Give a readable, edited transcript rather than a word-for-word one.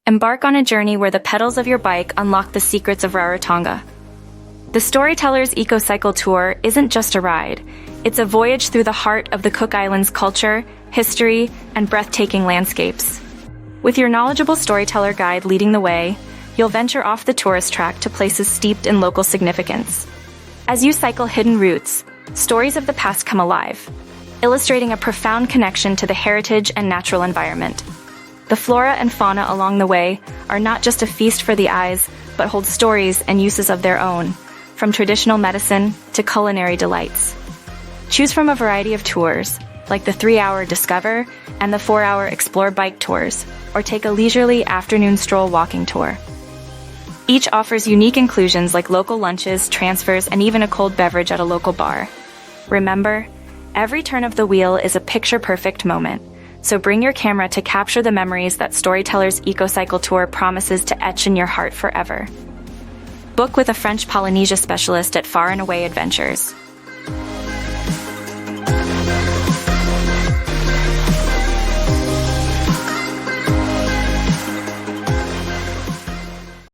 Embark on a journey where the pedals of your bike unlock the secrets of Rarotonga. The Storytellers Eco Cycle Tour isn't just a ride. It's a voyage through the heart of the Cook Islands' culture, history, and breathtaking landscapes. With your knowledgeable storyteller guide leading the way, you'll venture off the tourist track to places steeped in local significance. As you cycle hidden routes, stories of the past come alive, illustrating a profound connection to the heritage and natural environment. The flora and fauna along the way are not just a feast for the eyes, but hold stories and uses of their own, from traditional medicine to culinary delights. Choose from a variety of tours, like the 3-hour Discover and the 4-hour Explore bike tours, or take a leisurely afternoon stroll walking tour. Each offers unique inclusions like local lunches, transfers, and even a cold beverage at a local bar. Remember, every turn of the wheel is a picture-perfect moment, so bring your camera to capture the memories that Storytellers Eco Cycle Tour promises to etch in your heart forever. Book with a French Polynesia specialist at Far and Away Adventures.